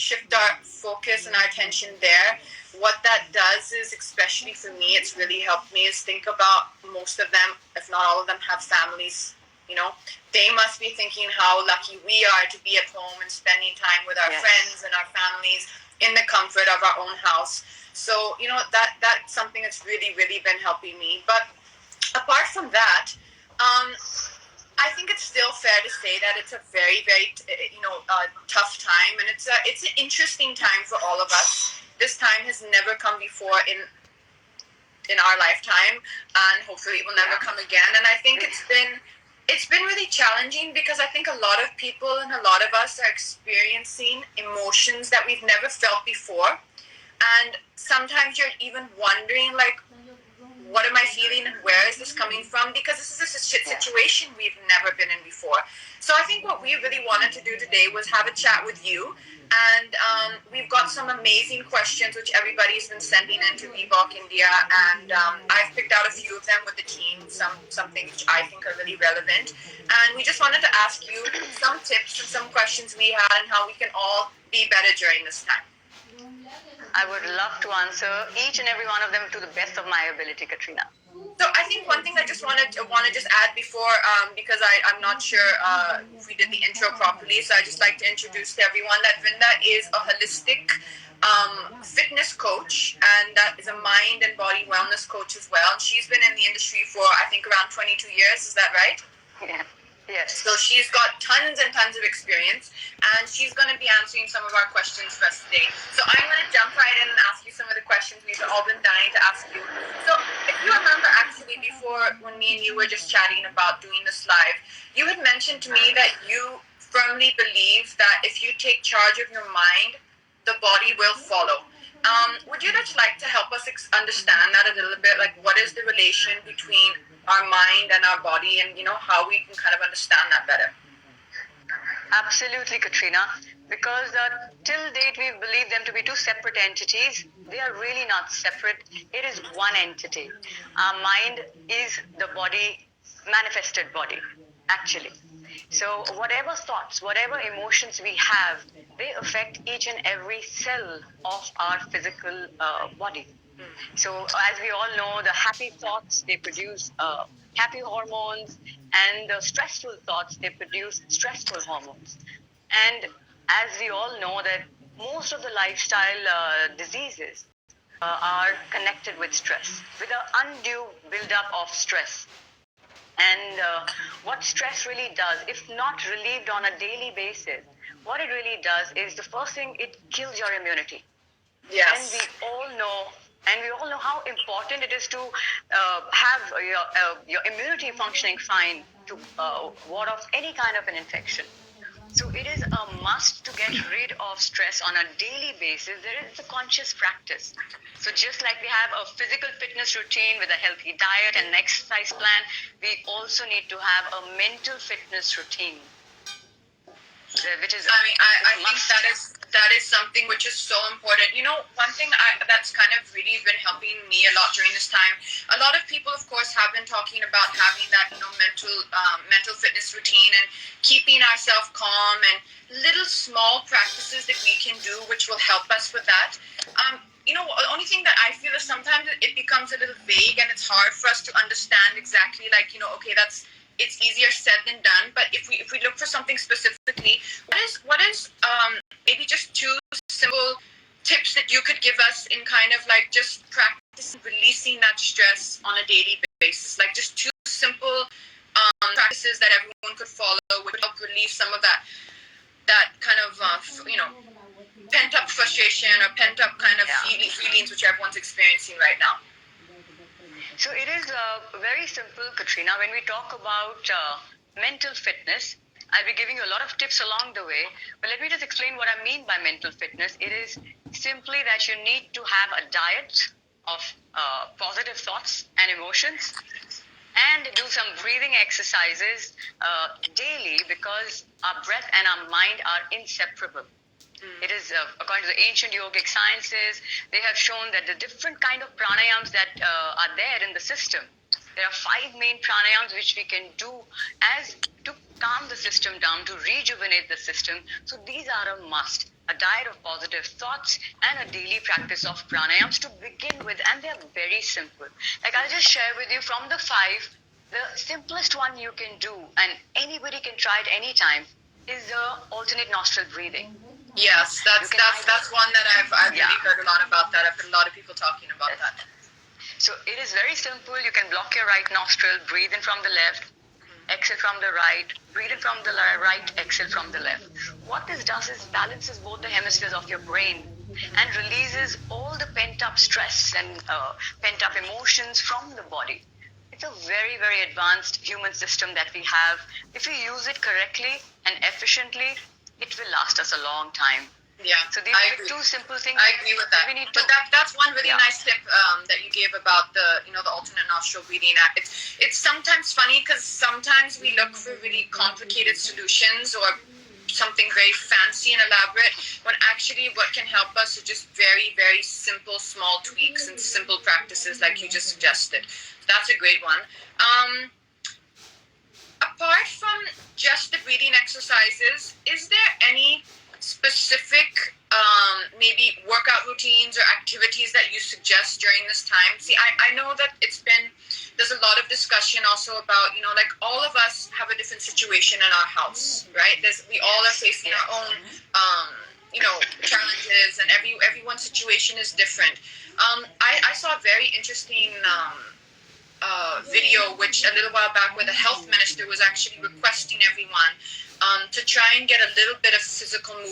shift our focus and our attention there, what that does is, especially for me, it's really helped me is think about most of them, if not all of them, have families. They must be thinking how lucky we are to be at home and spending time with our friends and our families in the comfort of our own house. So, that's something that's really, really been helping me. But apart from that, I think it's still fair to say that it's a very, very, tough time, and it's an interesting time for all of us. This time has never come before in our lifetime, and hopefully it will never come again. And I think it's been really challenging because I think a lot of people and a lot of us are experiencing emotions that we've never felt before, and sometimes you're even wondering, like, what am I feeling and where is this coming from? Because this is a situation we've never been in before. So I think what we really wanted to do today was have a chat with you. And we've got some amazing questions which everybody's been sending in to Reebok India. And I've picked out a few of them with the team, some things which I think are really relevant. And we just wanted to ask you some tips and some questions we had and how we can all be better during this time. I would love to answer each and every one of them to the best of my ability, Katrina. So I think one thing I just want to just add before, because I'm not sure if we did the intro properly, so I just like to introduce to everyone that Vinda is a holistic fitness coach, and that is a mind and body wellness coach as well. And she's been in the industry for, I think, around 22 years. Is that right? Yeah. Yes. So she's got tons and tons of experience, and she's going to be answering some of our questions for us today. So I'm going to jump right in and ask you some of the questions we've all been dying to ask you. So if you remember, actually, before when me and you were just chatting about doing this live, you had mentioned to me that you firmly believe that if you take charge of your mind, the body will follow. Would you just like to help us understand that a little bit? Like, what is the relation between our mind and our body, and how we can kind of understand that better? Absolutely, Katrina. Because till date we believe them to be two separate entities. They are really not separate. It is one entity. Our mind is the body, manifested body, actually. So whatever thoughts, whatever emotions we have, they affect each and every cell of our physical body. So as we all know, the happy thoughts, they produce happy hormones, and the stressful thoughts, they produce stressful hormones. And as we all know that most of the lifestyle diseases are connected with stress, with an undue buildup of stress. And what stress really does, if not relieved on a daily basis, what it really does is, the first thing, it kills your immunity. Yes. And we all know how important it is to have your immunity functioning fine to ward off any kind of an infection. So it is a must to get rid of stress on a daily basis. There is a conscious practice. So just like we have a physical fitness routine with a healthy diet and an exercise plan, we also need to have a mental fitness routine, which is I think that is something which is so important. One thing that's kind of really been helping me a lot during this time, a lot of people, of course, have been talking about having that mental fitness routine and keeping ourselves calm, and little small practices that we can do which will help us with that. The only thing that I feel is sometimes it becomes a little vague, and it's hard for us to understand exactly, like, okay, it's easier said than done. But if we look for something specifically, what is maybe just two simple tips that you could give us in kind of like just practicing releasing that stress on a daily basis? Like, just two simple practices that everyone could follow would help relieve some of that kind of pent up frustration or pent up kind of feelings which everyone's experiencing right now. So it is very simple, Katrina. When we talk about mental fitness, I'll be giving you a lot of tips along the way. But let me just explain what I mean by mental fitness. It is simply that you need to have a diet of positive thoughts and emotions, and do some breathing exercises daily, because our breath and our mind are inseparable. It is, according to the ancient yogic sciences, they have shown that the different kind of pranayams that are there in the system, there are 5 main pranayams which we can do as to calm the system down, to rejuvenate the system. So these are a must. a diet of positive thoughts, and a daily practice of pranayams to begin with. And they're very simple. Like I'll just share with you from the five, the simplest one you can do, and anybody can try it anytime, is the alternate nostril breathing. Yes, that's one that I've really heard a lot about that. I've heard a lot of people talking about that. So it is very simple. You can block your right nostril, breathe in from the left, exhale from the right, breathe in from the right, exhale from the left. What this does is balances both the hemispheres of your brain and releases all the pent-up stress and pent-up emotions from the body. It's a very, very advanced human system that we have. If we use it correctly and efficiently, it will last us a long time. Yeah, so these are the two simple things. I agree with that. But that's one really nice tip that you gave about the the alternate nostril breathing. It's sometimes funny because sometimes we look for really complicated solutions or something very fancy and elaborate when actually what can help us are just very, very simple, small tweaks and simple practices like you just suggested. That's a great one. Apart from just the breathing exercises, is there any specific maybe workout routines or activities that you suggest during this time? See, I know that there's a lot of discussion also about, like all of us have a different situation in our house, right? We all are facing our own, challenges, and everyone's situation is different. I saw a very interesting video, which a little while back, where the health minister was actually requesting everyone to try and get a little bit of physical movement